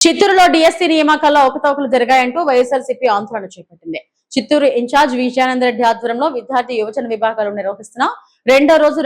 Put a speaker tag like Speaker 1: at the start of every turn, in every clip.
Speaker 1: చిత్తూరులో డిఎస్సీ నియామకాల్లో అవకతవకలు జరిగాయంటూ వైఎస్ఆర్సీపీ ఆందోళన చేపట్టింది. చిత్తూరు ఇన్ఛార్జ్ విజయానందరెడ్డి ఆధ్వర్యంలో విద్యార్థి యువజన విభాగాలు నిర్వహిస్తున్న రెండో రోజు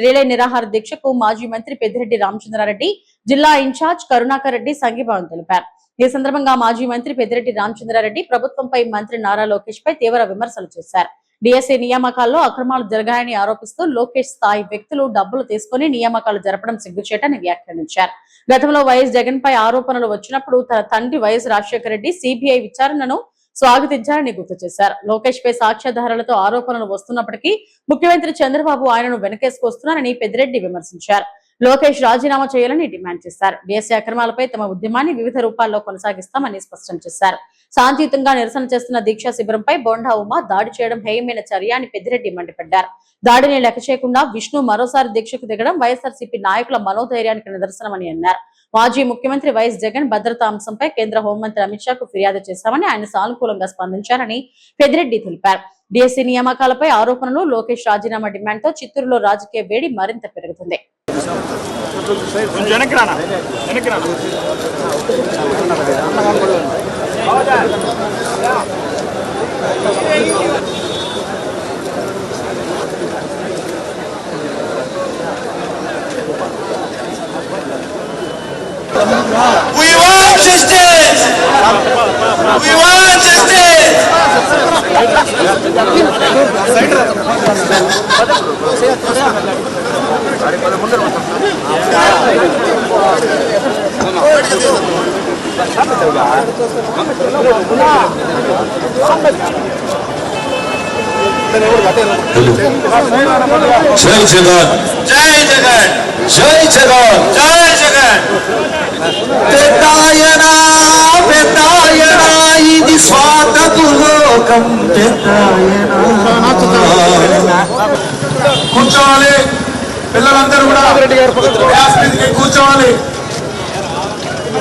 Speaker 1: రిలే నిరాహార దీక్షకు మాజీ మంత్రి పెద్దిరెడ్డి రామచంద్రారెడ్డి, జిల్లా ఇన్ఛార్జ్ కరుణాకర్ రెడ్డి సంఘీభావం తెలిపారు. ఈ సందర్భంగా మాజీ మంత్రి పెద్దిరెడ్డి రామచంద్రారెడ్డి ప్రభుత్వంపై మంత్రి నారా లోకేష్ పై తీవ్ర విమర్శలు చేశారు. డిఎస్సీ నియామకాల్లో అక్రమాలు జరిగాయని ఆరోపిస్తూ లోకేష్ స్థాయి వ్యక్తులు డబ్బులు తీసుకుని నియామకాలు జరపడం సిగ్గుచేటని వ్యాఖ్యానించారు. గతంలో వైఎస్ జగన్ పై ఆరోపణలు వచ్చినప్పుడు తన తండ్రి వైఎస్ రాజశేఖర రెడ్డి సిబిఐ విచారణను స్వాగతించారని గుర్తు చేశారు. లోకేష్ పై సాక్ష్యాధారాలతో ఆరోపణలు వస్తున్నప్పటికీ ముఖ్యమంత్రి చంద్రబాబు ఆయనను వెనకేసుకొస్తున్నారని పెద్దిరెడ్డి విమర్శించారు. లోకేష్ రాజీనామా చేయాలని డిమాండ్ చేశారు. డిఎస్సీ అక్రమాలపై తమ ఉద్యమాన్ని వివిధ రూపాల్లో కొనసాగిస్తామని స్పష్టం చేశారు. శాంతియుతంగా నిరసన చేస్తున్న దీక్షా శిబిరంపై బోండా ఉమా దాడి చేయడం హేయమైన చర్య అని పెద్దిరెడ్డి మండిపడ్డారు. దాడిని లెక్క చేయకుండా విష్ణు మరోసారి దీక్షకు దిగడం వైఎస్ఆర్సీపీ నాయకుల మనోధైర్యానికి నిదర్శనమని అన్నారు. మాజీ ముఖ్యమంత్రి వైఎస్ జగన్ భద్రతా అంశంపై కేంద్ర హోంమంత్రి అమిత్ షాకు ఫిర్యాదు చేశామని ఆయన సానుకూలంగా స్పందించారని పెద్దిరెడ్డి తెలిపారు. డిఎస్సీ నియామకాలపై ఆరోపణలు, లోకేష్ రాజీనామా డిమాండ్తో చిత్తూరులో రాజకీయ వేడి మరింత పెరుగుతుంది.
Speaker 2: We want justice! We want justice!
Speaker 3: జై జగన్,
Speaker 2: జై జగన్,
Speaker 3: జై జగన్,
Speaker 2: జై జగన్!
Speaker 3: పెద్దాయనా పెద్దాయనా ఇది స్వార్థపు లోకం. పెద్దాయనా కూర్చోవాలి, పిల్లలందరూ కూడా గ్యాస్ మీదకి కూర్చోవాలి.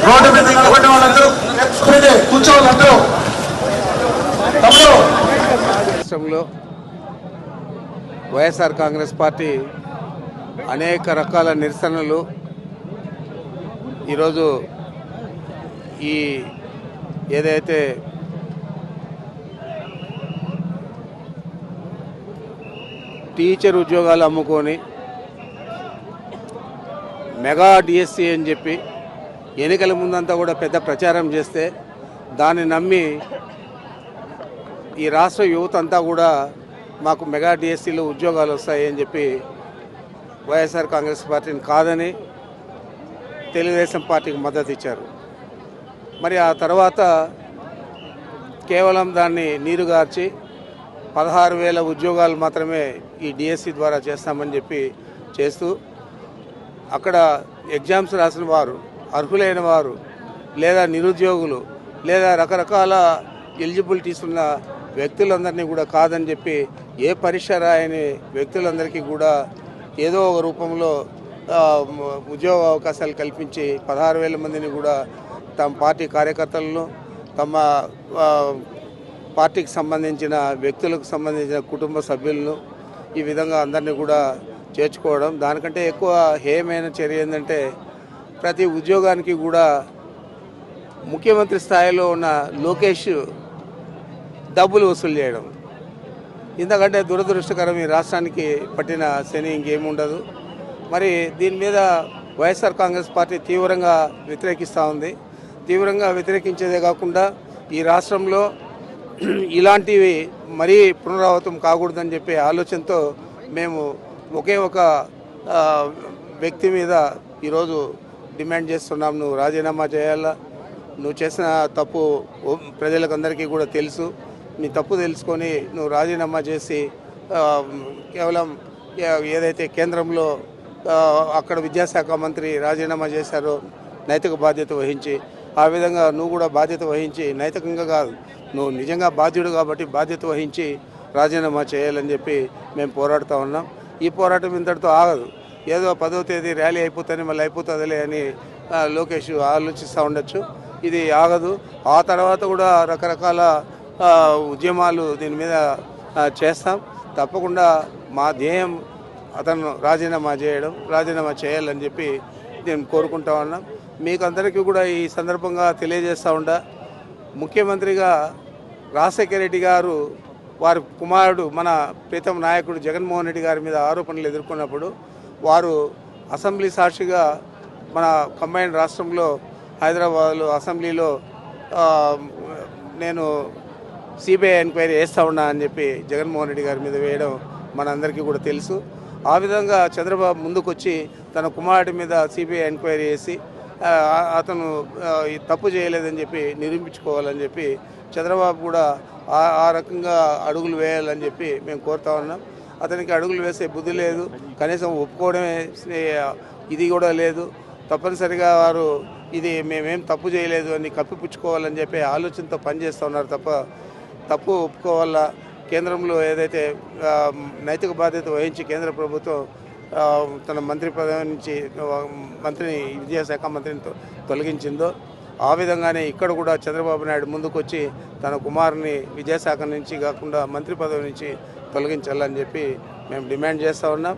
Speaker 3: రోడ్డు మీద నిలబడిన వాళ్ళందరూ కూర్చోవాలి. అందరూ
Speaker 4: రాష్ట్రంలో వైఎస్ఆర్ కాంగ్రెస్ పార్టీ అనేక రకాల నిరసనలు ఈరోజు ఈ ఏదైతే టీచర్ ఉద్యోగాలు అమ్ముకొని మెగా డిఎస్సీ అని చెప్పి ఎన్నికల ముందంతా కూడా పెద్ద ప్రచారం చేస్తే దాన్ని నమ్మి ఈ రాష్ట్ర యువత అంతా కూడా మాకు మెగా డిఎస్సీలో ఉద్యోగాలు వస్తాయి అని చెప్పి వైఎస్ఆర్ కాంగ్రెస్ పార్టీని కాదని తెలుగుదేశం పార్టీకి మద్దతు ఇచ్చారు. మరి ఆ తర్వాత కేవలం దాన్ని నీరుగార్చి 16,000 ఉద్యోగాలు మాత్రమే ఈ డిఎస్సీ ద్వారా చేస్తామని చెప్పి చేస్తూ అక్కడ ఎగ్జామ్స్ రాసిన వారు, అర్హులైన వారు, లేదా నిరుద్యోగులు, లేదా రకరకాల ఎలిజిబిలిటీస్ ఉన్న వ్యక్తులందరినీ కూడా కాదని చెప్పి ఏ పరీక్ష రాయని వ్యక్తులందరికీ కూడా ఏదో ఒక రూపంలో ఉద్యోగ అవకాశాలు కల్పించి 16,000 మందిని కూడా తమ పార్టీ కార్యకర్తలను, తమ పార్టీకి సంబంధించిన వ్యక్తులకు సంబంధించిన కుటుంబ సభ్యులను ఈ విధంగా అందరినీ కూడా చేర్చుకోవడం. దానికంటే ఎక్కువ హేయమైన చర్య ఏంటంటే ప్రతి ఉద్యోగానికి కూడా ముఖ్యమంత్రి స్థాయిలో ఉన్న లోకేష్ డబ్బులు వసూలు చేయడం. ఇంతకంటే దురదృష్టకరం ఈ రాష్ట్రానికి పట్టిన శని ఇంకేముండదు. మరి దీని మీద వైఎస్ఆర్ కాంగ్రెస్ పార్టీ తీవ్రంగా వ్యతిరేకిస్తూ ఉంది. తీవ్రంగా వ్యతిరేకించేదే కాకుండా ఈ రాష్ట్రంలో ఇలాంటివి మరీ పునరావృతం కాకూడదని చెప్పే ఆలోచనతో మేము ఒకే ఒక వ్యక్తి మీద ఈరోజు డిమాండ్ చేస్తున్నాం. నువ్వు రాజీనామా చేయాలా, నువ్వు చేసిన తప్పు ప్రజలకందరికీ కూడా తెలుసు, నీ తప్పు తెలుసుకొని నువ్వు రాజీనామా చేసి కేవలం ఏదైతే కేంద్రంలో అక్కడ విద్యాశాఖ మంత్రి రాజీనామా చేశారో నైతిక బాధ్యత వహించి, ఆ విధంగా నువ్వు కూడా బాధ్యత వహించి, నైతికంగా కాదు నువ్వు నిజంగా బాధ్యుడు కాబట్టి బాధ్యత వహించి రాజీనామా చేయాలని చెప్పి మేము పోరాడుతూ ఉన్నాం. ఈ పోరాటం ఇంతటితో ఆగదు. ఏదో 10వ తేదీ ర్యాలీ అయిపోతుంది మళ్ళీ అయిపోతుందిలే అని లోకేష్ ఆలోచిస్తూ ఉండొచ్చు. ఇది ఆగదు. ఆ తర్వాత కూడా రకరకాల ఉద్యమాలు దీని మీద చేస్తాం. తప్పకుండా మా ధ్యేయం అతను రాజీనామా చేయాలని చెప్పి నేను కోరుకుంటా ఉన్నాం. మీకు అందరికీ కూడా ఈ సందర్భంగా తెలియజేస్తూ ఉంటా, ముఖ్యమంత్రిగా రాజశేఖర రెడ్డి గారు వారి కుమారుడు మన ప్రీతం నాయకుడు జగన్మోహన్ రెడ్డి గారి మీద ఆరోపణలు ఎదుర్కొన్నప్పుడు వారు అసెంబ్లీ సాక్షిగా మన కంబైన్డ్ రాష్ట్రంలో హైదరాబాద్లో అసెంబ్లీలో నేను సిబిఐ ఎంక్వైరీ చేస్తూ ఉన్నా అని చెప్పి జగన్మోహన్ రెడ్డి గారి మీద వేయడం మనందరికీ కూడా తెలుసు. ఆ విధంగా చంద్రబాబు ముందుకొచ్చి తన కుమారుడి మీద సిబిఐ ఎంక్వైరీ చేసి అతను తప్పు చేయలేదని చెప్పి నిరూపించుకోవాలని చెప్పి చంద్రబాబు కూడా ఆ రకంగా అడుగులు వేయాలని చెప్పి మేము కోరుతా ఉన్నాం. అతనికి అడుగులు వేసే బుద్ధి లేదు, కనీసం ఒప్పుకోవడమే ఇది కూడా లేదు. తప్పనిసరిగా వారు ఇది మేమేం తప్పు చేయలేదు అని కప్పిపుచ్చుకోవాలని చెప్పి ఆలోచనతో పనిచేస్తూ ఉన్నారు తప్ప తప్పు ఒప్పుకోవాలా. కేంద్రంలో ఏదైతే నైతిక బాధ్యత వహించి కేంద్ర ప్రభుత్వం తన మంత్రి పదవి నుంచి మంత్రిని విద్యాశాఖ మంత్రిని తొలగించిందో ఆ విధంగానే ఇక్కడ కూడా చంద్రబాబు నాయుడు ముందుకొచ్చి తన కుమారుని విద్యాశాఖ నుంచి కాకుండా మంత్రి పదవి నుంచి తొలగించాలని చెప్పి మేము డిమాండ్ చేస్తూ ఉన్నాం.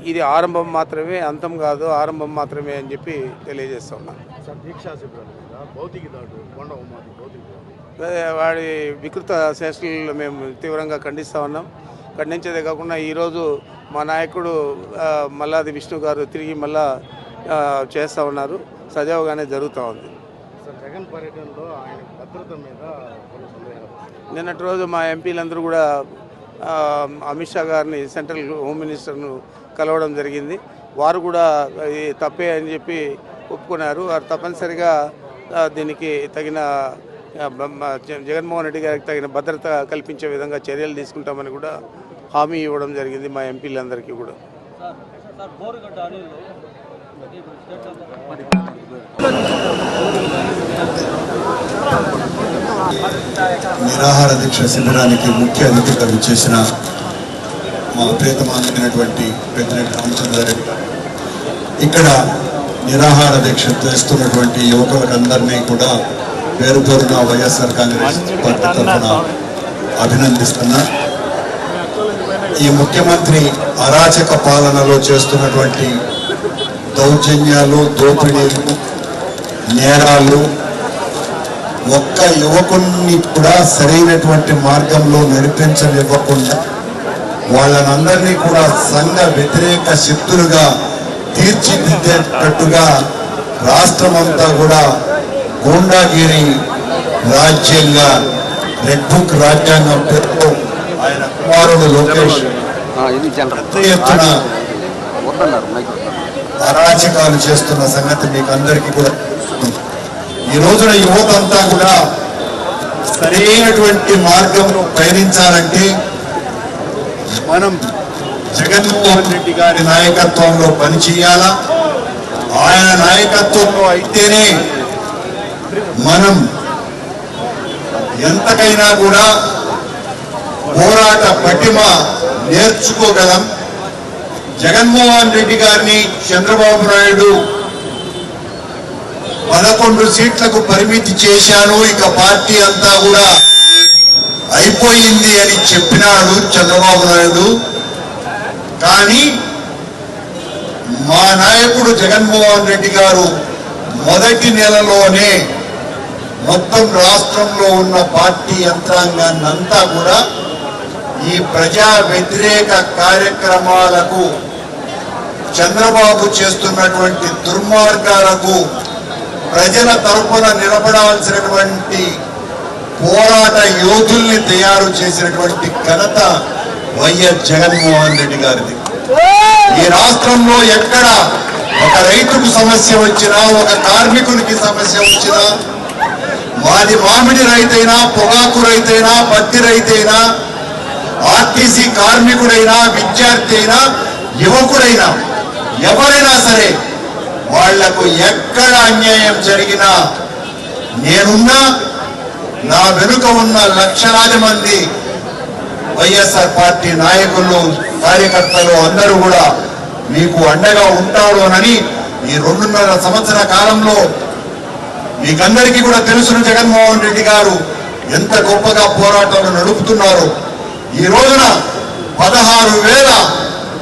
Speaker 4: ఇది ఆరంభం మాత్రమే, అంతం కాదు, ఆరంభం మాత్రమే అని చెప్పి తెలియజేస్తూ ఉన్నాం. వాడి వికృత చేష్టలను మేము తీవ్రంగా ఖండిస్తూ ఉన్నాం. ఖండించేదే కాకుండా ఈరోజు మా నాయకుడు మల్లాది విష్ణు గారు తిరిగి మళ్ళా చేస్తూ ఉన్నారు, సజావుగానే జరుగుతూ ఉంది.
Speaker 5: జగన్ పర్యటనలో ఆయన భద్రత మీద
Speaker 4: నిన్నటి రోజు మా ఎంపీలందరూ కూడా అమిత్ షా గారిని సెంట్రల్ హోమ్ మినిస్టర్ను కలవడం జరిగింది. వారు కూడా ఇది తప్పే అని చెప్పి ఒప్పుకున్నారు. వారు తప్పనిసరిగా దీనికి తగిన జగన్మోహన్ రెడ్డి గారికి తగిన భద్రత కల్పించే విధంగా చర్యలు తీసుకుంటామని కూడా హామీ ఇవ్వడం జరిగింది మా ఎంపీలందరికీ కూడా.
Speaker 6: నిరాహార దీక్ష శిబిరానికి ముఖ్య అతిథిగా విచ్చేసిన మా ప్రియతమానమైనటువంటి పెద్దిరెడ్డి రామచంద్రారెడ్డి గారు, ఇక్కడ నిరాహార దీక్ష చేస్తున్నటువంటి యువకులందరినీ కూడా పేరు పేరున వైఎస్ఆర్ కాంగ్రెస్ పార్టీ తరఫున అభినందిస్తున్నా. ఈ ముఖ్యమంత్రి అరాచక పాలనలో చేస్తున్నటువంటి దౌర్జన్యాలు, దోపిడీలు, నేరాలు ఒక్క యువకుల్ని కూడా సరైనటువంటి మార్గంలో నడిపించనివ్వకుండా వాళ్ళనందరినీ కూడా సంఘ వ్యతిరేక శక్తులుగా తీర్చిదిద్దేటట్టుగా రాష్ట్రమంతా కూడా గూండాగిరి రాజ్యంగా రెడ్ బుక్ రాజ్యాంగం పేరుతో ఆయన కుమారుడు లోకేష్ పెద్ద ఎత్తున అరాచకాలు చేస్తున్న సంగతి మీకు అందరికీ కూడా ఈ రోజున యువత అంతా కూడా సరైనటువంటి మార్గంలో పయనించాలంటే మనం జగన్మోహన్ రెడ్డి గారి నాయకత్వంలో పనిచేయాలా. ఆయన నాయకత్వంలో అయితేనే మనం ఎంతకైనా కూడా పోరాట పటిమ నేర్చుకోగలం. జగన్మోహన్ రెడ్డి గారిని చంద్రబాబు నాయుడు 11 సీట్లకు పరిమితి చేశాను, ఇక పార్టీ అంతా కూడా అయిపోయింది అని చెప్పినాడు చంద్రబాబు నాయుడు. కానీ మా నాయకుడు జగన్మోహన్ రెడ్డి గారు మొదటి నెలలోనే మొత్తం రాష్ట్రంలో ఉన్న పార్టీ యంత్రాంగాన్ని అంతా కూడా ఈ ప్రజా వ్యతిరేక కార్యక్రమాలకు, చంద్రబాబు చేస్తున్నటువంటి దుర్మార్గాలకు ప్రజల తరపున నిలబడాల్సినటువంటి పోరాట యోధుల్ని తయారు చేసినటువంటి ఘనత వైఎస్ జగన్మోహన్ రెడ్డి గారిది. ఈ రాష్ట్రంలో ఎక్కడ ఒక రైతుకు సమస్య వచ్చినా, ఒక కార్మికునికి సమస్య వచ్చినా, మాది మామిడి రైతైనా, పొగాకు రైతైనా, పత్తి రైతైనా, ఆర్టీసీ కార్మికుడైనా, విద్యార్థి అయినా, యువకుడైనా, ఎవరైనా సరే వాళ్లకు ఎక్కడ అన్యాయం జరిగినా నేనున్నా, నా వెనుక ఉన్న లక్షలాది మంది వైఎస్ఆర్ పార్టీ నాయకులు, కార్యకర్తలు అందరూ కూడా మీకు అండగా ఉంటారు అని ఈ 2.5 సంవత్సర కాలంలో మీకందరికీ కూడా తెలుసును. జగన్మోహన్ రెడ్డి గారు ఎంత గొప్పగా పోరాటాలు నడుపుతున్నారు. ఈ రోజున 16,000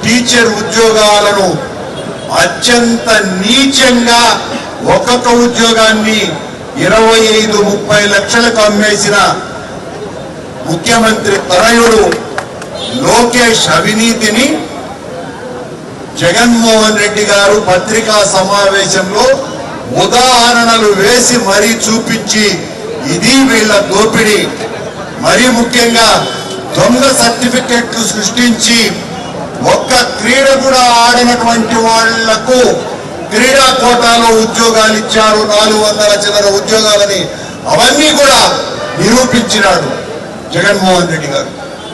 Speaker 6: టీచర్ ఉద్యోగాలను అత్యంత నీచంగా ఒక్కొక్క ఉద్యోగాన్ని 25-30 లక్షలకు అమ్మేసిన ముఖ్యమంత్రి తనయుడు లోకేష్ అవినీతిని జగన్మోహన్ రెడ్డి గారు పత్రికా సమావేశంలో ఉదాహరణలు వేసి మరీ చూపించి ఇది వీళ్ళ దోపిడీ, మరీ ముఖ్యంగా దొంగ సర్టిఫికెట్లు సృష్టించి ఒక్క క్రీడ కూడా ఆడినటువంటి వాళ్లకు క్రీడా కోటాలో ఉద్యోగాలు ఇచ్చారు, 400 చిల్లర ఉద్యోగాలని అవన్నీ కూడా నిరూపించినాడు జగన్మోహన్ రెడ్డి గారు.